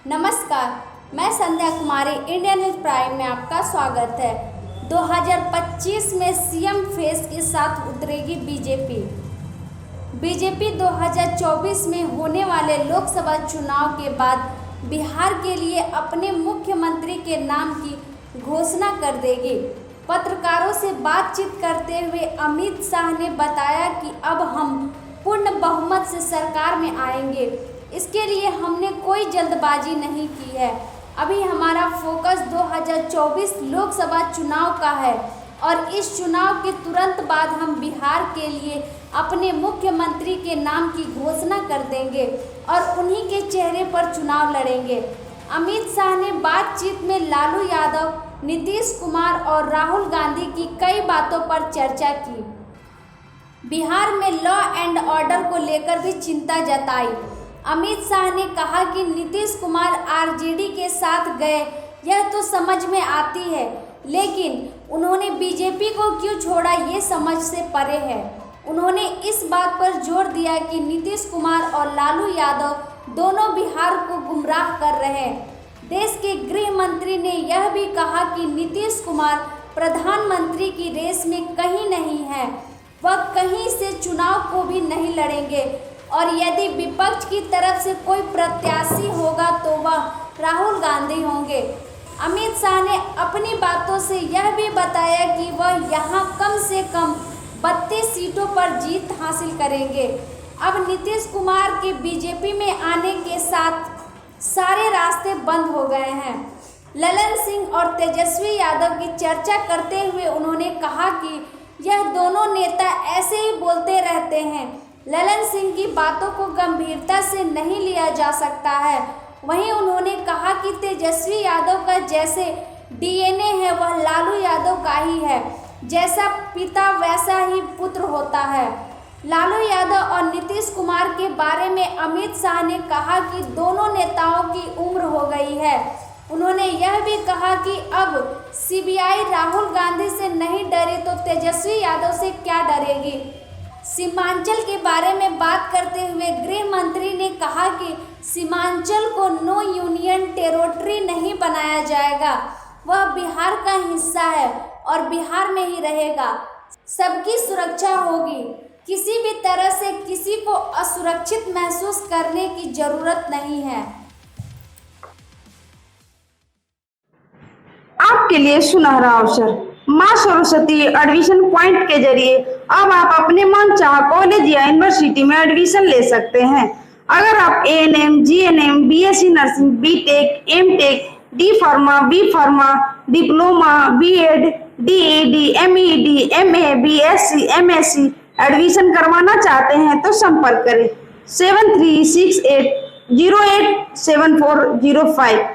नमस्कार, मैं संध्या कुमारी, Indian news prime में आपका स्वागत है। 2025 में सीएम फेस के साथ उतरेगी बीजेपी 2024 में होने वाले लोकसभा चुनाव के बाद बिहार के लिए अपने मुख्यमंत्री के नाम की घोषणा कर देगी। पत्रकारों से बातचीत करते हुए अमित शाह ने बताया कि अब हम पूर्ण बहुमत से सरकार में आएंगे। इसके लिए हमने कोई जल्दबाजी नहीं की है। अभी हमारा फोकस 2024 लोकसभा चुनाव का है और इस चुनाव के तुरंत बाद हम बिहार के लिए अपने मुख्यमंत्री के नाम की घोषणा कर देंगे और उन्हीं के चेहरे पर चुनाव लड़ेंगे। अमित शाह ने बातचीत में लालू यादव, नीतीश कुमार और राहुल गांधी की कई बातों पर चर्चा की। बिहार में लॉ एंड ऑर्डर को लेकर भी चिंता जताई। अमित शाह ने कहा कि नीतीश कुमार आरजेडी के साथ गए, यह तो समझ में आती है, लेकिन उन्होंने बीजेपी को क्यों छोड़ा ये समझ से परे है। उन्होंने इस बात पर जोर दिया कि नीतीश कुमार और लालू यादव दोनों बिहार को गुमराह कर रहे हैं। देश के गृह मंत्री ने यह भी कहा कि नीतीश कुमार प्रधानमंत्री की रेस में कहीं नहीं है, वह कहीं से चुनाव को भी नहीं लड़ेंगे और यदि विपक्ष की तरफ से कोई प्रत्याशी होगा तो वह राहुल गांधी होंगे। अमित शाह ने अपनी बातों से यह भी बताया कि वह यहां कम से कम 32 सीटों पर जीत हासिल करेंगे। अब नीतीश कुमार के बीजेपी में आने के साथ सारे रास्ते बंद हो गए हैं। ललन सिंह और तेजस्वी यादव की चर्चा करते हुए उन्होंने कहा कि यह दोनों नेता ऐसे ही बोलते रहते हैं। ललन सिंह की बातों को गंभीरता से नहीं लिया जा सकता है। वहीं उन्होंने कहा कि तेजस्वी यादव का जैसे डीएनए है वह लालू यादव का ही है, जैसा पिता वैसा ही पुत्र होता है। लालू यादव और नीतीश कुमार के बारे में अमित शाह ने कहा कि दोनों नेताओं की उम्र हो गई है। उन्होंने यह भी कहा कि अब सीबीआई राहुल गांधी से नहीं डरे तो तेजस्वी यादव से क्या डरेगी। सीमांचल के बारे में बात करते हुए गृह मंत्री ने कहा कि सीमांचल को नो यूनियन टेरिटरी नहीं बनाया जाएगा, वह बिहार का हिस्सा है और बिहार में ही रहेगा। सबकी सुरक्षा होगी, किसी भी तरह से किसी को असुरक्षित महसूस करने की जरूरत नहीं है। आपके लिए सुनहरा अवसर मां सरस्वती एडमिशन पॉइंट के जरिए अब आप अपने मनचाहा कॉलेज या यूनिवर्सिटी में एडमिशन ले सकते हैं। अगर आप ANM, GNM, BSc nursing, BTech, MTech, D pharma, B pharma, diploma, BEd, DAD, MEd, MA, BSc, MSc admission करवाना चाहते हैं तो संपर्क करें 7368087405।